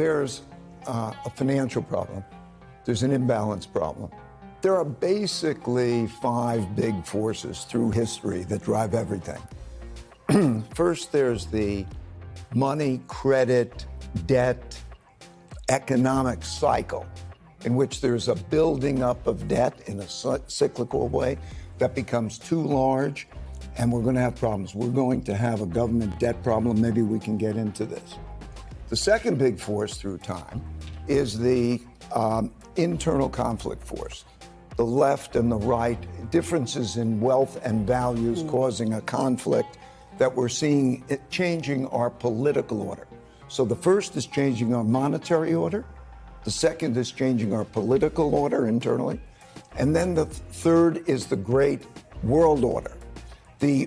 there's a financial problem. There's an imbalance problem. There are basically 5 big forces through history that drive everything. First, there's the money, credit, debt, economic cycle, in which there's a building up of debt in a cyclical way that becomes too large, and we're going to have problems. We're going to have a government debt problem. Maybe we can get into this. The second big force through time is the internal conflict force. The left and the right, differences in wealth and values causing a conflict that we're seeing it changing our political order. So the first is changing our monetary order. The second is changing our political order internally. And then the third is the great world order,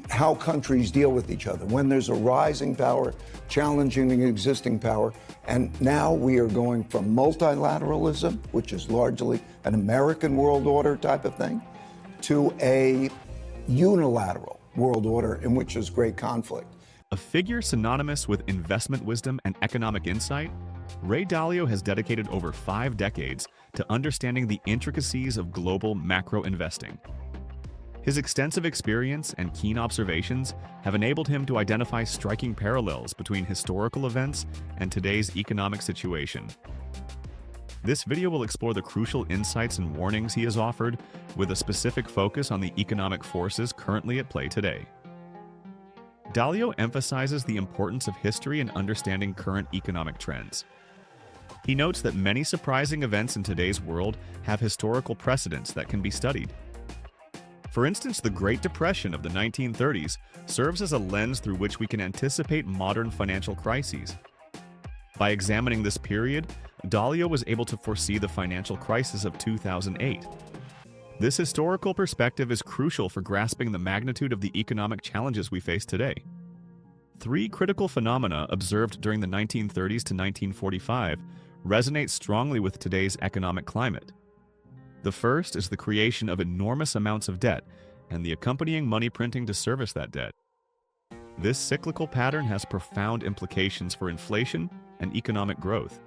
how countries deal with each other. When there's a rising power, challenging the existing power. And now we are going from multilateralism, which is largely an American world order type of thing, to a unilateral world order in which there's great conflict. A figure synonymous with investment wisdom and economic insight, Ray Dalio has dedicated over 5 decades to understanding the intricacies of global macro investing. His extensive experience and keen observations have enabled him to identify striking parallels between historical events and today's economic situation. This video will explore the crucial insights and warnings he has offered, with a specific focus on the economic forces currently at play today. Dalio emphasizes the importance of history in understanding current economic trends. He notes that many surprising events in today's world have historical precedents that can be studied. For instance, the Great Depression of the 1930s serves as a lens through which we can anticipate modern financial crises. By examining this period, Dalio was able to foresee the financial crisis of 2008. This historical perspective is crucial for grasping the magnitude of the economic challenges we face today. 3 critical phenomena observed during the 1930s to 1945 resonate strongly with today's economic climate. The first is the creation of enormous amounts of debt and the accompanying money printing to service that debt. This cyclical pattern has profound implications for inflation and economic growth.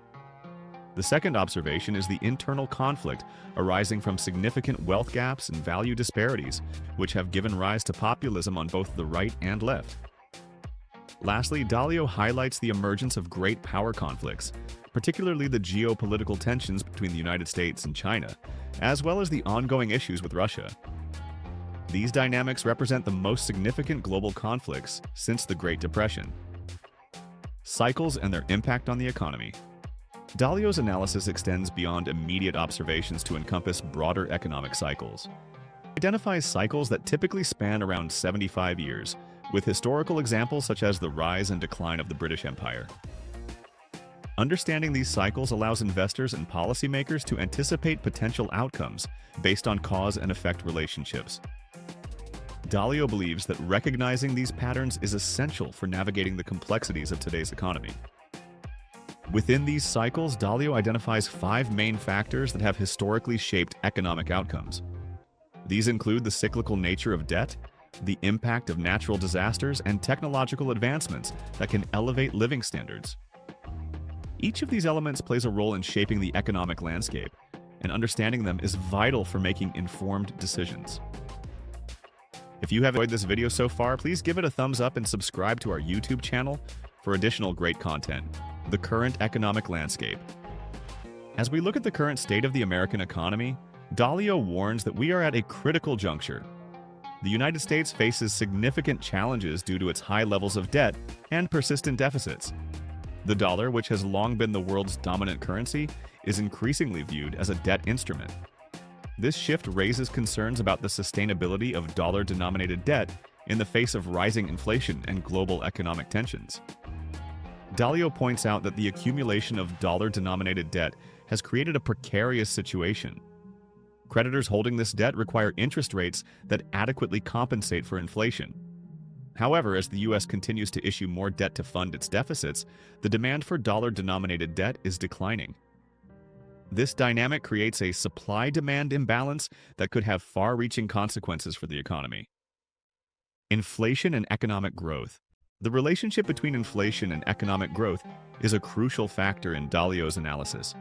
The second observation is the internal conflict arising from significant wealth gaps and value disparities, which have given rise to populism on both the right and left. Lastly, Dalio highlights the emergence of great power conflicts, particularly the geopolitical tensions between the United States and China, as well as the ongoing issues with Russia. These dynamics represent the most significant global conflicts since the Great Depression. Cycles and their impact on the economy. Dalio's analysis extends beyond immediate observations to encompass broader economic cycles. He identifies cycles that typically span around 75 years, with historical examples such as the rise and decline of the British Empire. Understanding these cycles allows investors and policymakers to anticipate potential outcomes based on cause and effect relationships. Dalio believes that recognizing these patterns is essential for navigating the complexities of today's economy. Within these cycles, Dalio identifies 5 main factors that have historically shaped economic outcomes. These include the cyclical nature of debt, the impact of natural disasters, and technological advancements that can elevate living standards. Each of these elements plays a role in shaping the economic landscape, and understanding them is vital for making informed decisions. If you have enjoyed this video so far, please give it a thumbs up and subscribe to our YouTube channel for additional great content. The current economic landscape. As we look at the current state of the American economy, Dalio warns that we are at a critical juncture. The United States faces significant challenges due to its high levels of debt and persistent deficits. The dollar, which has long been the world's dominant currency, is increasingly viewed as a debt instrument. This shift raises concerns about the sustainability of dollar-denominated debt in the face of rising inflation and global economic tensions. Dalio points out that the accumulation of dollar-denominated debt has created a precarious situation. Creditors holding this debt require interest rates that adequately compensate for inflation. However, as the U.S. continues to issue more debt to fund its deficits, the demand for dollar-denominated debt is declining. This dynamic creates a supply-demand imbalance that could have far-reaching consequences for the economy. Inflation and economic growth. The relationship between inflation and economic growth is a crucial factor in Dalio's analysis.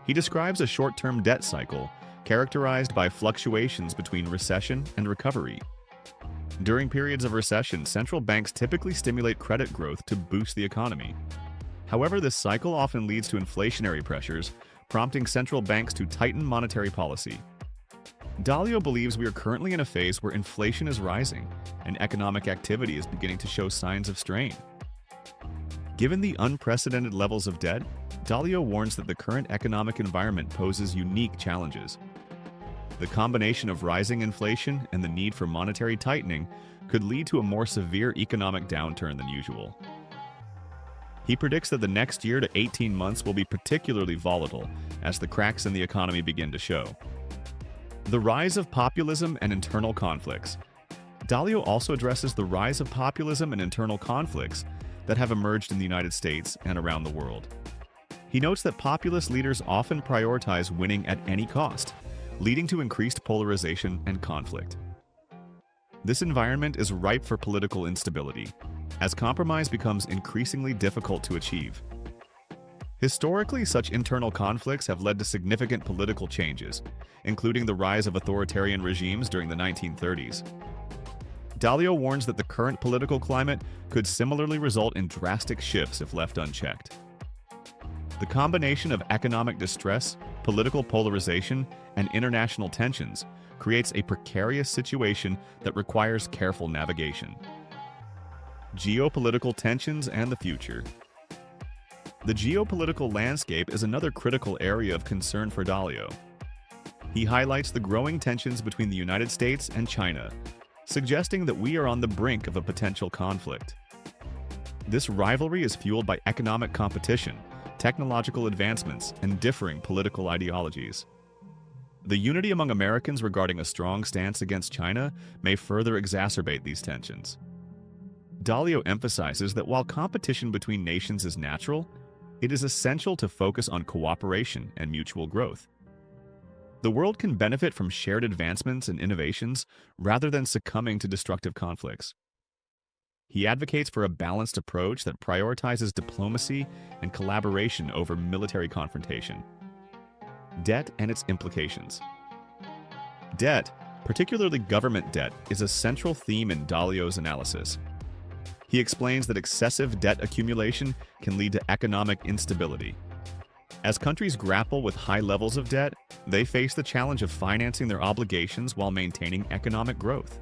He describes a short-term debt cycle characterized by fluctuations between recession and recovery. During periods of recession, central banks typically stimulate credit growth to boost the economy. However, this cycle often leads to inflationary pressures, prompting central banks to tighten monetary policy. Dalio believes we are currently in a phase where inflation is rising and economic activity is beginning to show signs of strain. Given the unprecedented levels of debt, Dalio warns that the current economic environment poses unique challenges. The combination of rising inflation and the need for monetary tightening could lead to a more severe economic downturn than usual. He predicts that the next year to 18 months will be particularly volatile as the cracks in the economy begin to show. The rise of populism and internal conflicts. Dalio also addresses the rise of populism and internal conflicts that have emerged in the United States and around the world. He notes that populist leaders often prioritize winning at any cost, leading to increased polarization and conflict. This environment is ripe for political instability, as compromise becomes increasingly difficult to achieve. Historically, such internal conflicts have led to significant political changes, including the rise of authoritarian regimes during the 1930s. Dalio warns that the current political climate could similarly result in drastic shifts if left unchecked. The combination of economic distress, political polarization, and international tensions creates a precarious situation that requires careful navigation. Geopolitical tensions and the future. The geopolitical landscape is another critical area of concern for Dalio. He highlights the growing tensions between the United States and China, suggesting that we are on the brink of a potential conflict. This rivalry is fueled by economic competition, technological advancements, and differing political ideologies. The unity among Americans regarding a strong stance against China may further exacerbate these tensions. Dalio emphasizes that while competition between nations is natural, it is essential to focus on cooperation and mutual growth. The world can benefit from shared advancements and innovations rather than succumbing to destructive conflicts. He advocates for a balanced approach that prioritizes diplomacy and collaboration over military confrontation. Debt and its implications. Debt, particularly government debt, is a central theme in Dalio's analysis. He explains that excessive debt accumulation can lead to economic instability. As countries grapple with high levels of debt, they face the challenge of financing their obligations while maintaining economic growth.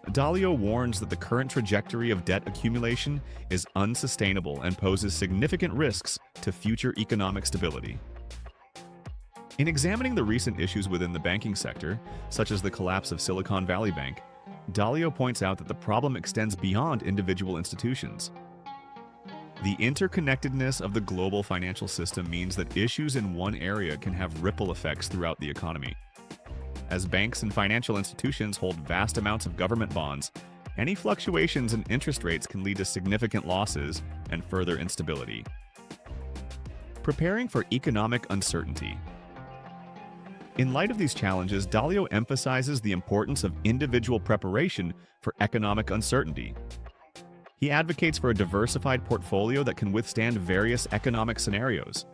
Dalio warns that the current trajectory of debt accumulation is unsustainable and poses significant risks to future economic stability. In examining the recent issues within the banking sector, such as the collapse of Silicon Valley Bank, Dalio points out that the problem extends beyond individual institutions. The interconnectedness of the global financial system means that issues in one area can have ripple effects throughout the economy. As banks and financial institutions hold vast amounts of government bonds, any fluctuations in interest rates can lead to significant losses and further instability. Preparing for economic uncertainty. In light of these challenges, Dalio emphasizes the importance of individual preparation for economic uncertainty. He advocates for a diversified portfolio that can withstand various economic scenarios.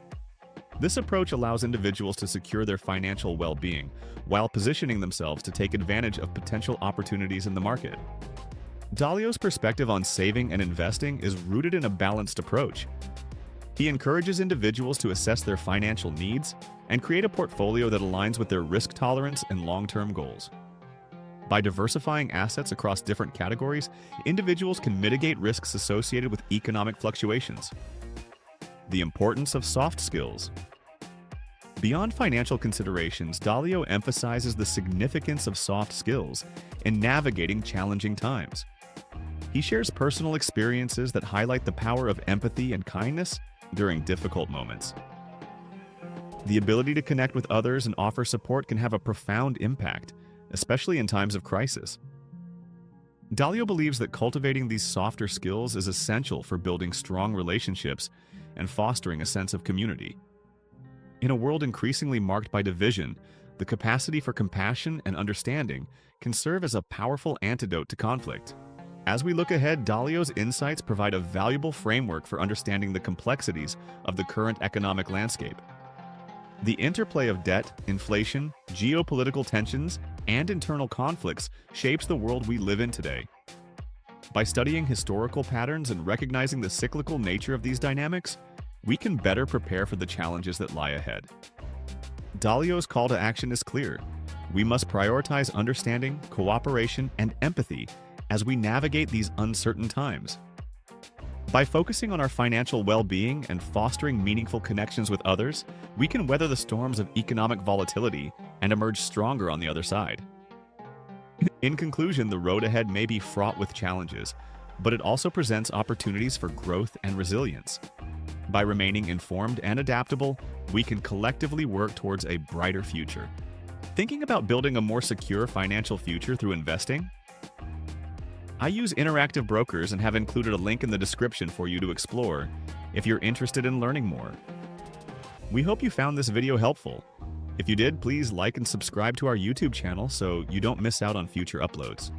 This approach allows individuals to secure their financial well-being while positioning themselves to take advantage of potential opportunities in the market. Dalio's perspective on saving and investing is rooted in a balanced approach. He encourages individuals to assess their financial needs and create a portfolio that aligns with their risk tolerance and long-term goals. By diversifying assets across different categories, individuals can mitigate risks associated with economic fluctuations. The importance of soft skills. Beyond financial considerations, Dalio emphasizes the significance of soft skills in navigating challenging times. He shares personal experiences that highlight the power of empathy and kindness during difficult moments. The ability to connect with others and offer support can have a profound impact, especially in times of crisis. Dalio believes that cultivating these softer skills is essential for building strong relationships and fostering a sense of community. In a world increasingly marked by division, the capacity for compassion and understanding can serve as a powerful antidote to conflict. As we look ahead, Dalio's insights provide a valuable framework for understanding the complexities of the current economic landscape. The interplay of debt, inflation, geopolitical tensions, and internal conflicts shapes the world we live in today. By studying historical patterns and recognizing the cyclical nature of these dynamics, we can better prepare for the challenges that lie ahead. Dalio's call to action is clear. We must prioritize understanding, cooperation, and empathy as we navigate these uncertain times. By focusing on our financial well-being and fostering meaningful connections with others, we can weather the storms of economic volatility and emerge stronger on the other side. In conclusion, the road ahead may be fraught with challenges, but it also presents opportunities for growth and resilience. By remaining informed and adaptable, we can collectively work towards a brighter future. Thinking about building a more secure financial future through investing? I use Interactive Brokers and have included a link in the description for you to explore if you're interested in learning more. We hope you found this video helpful. If you did, please like and subscribe to our YouTube channel so you don't miss out on future uploads.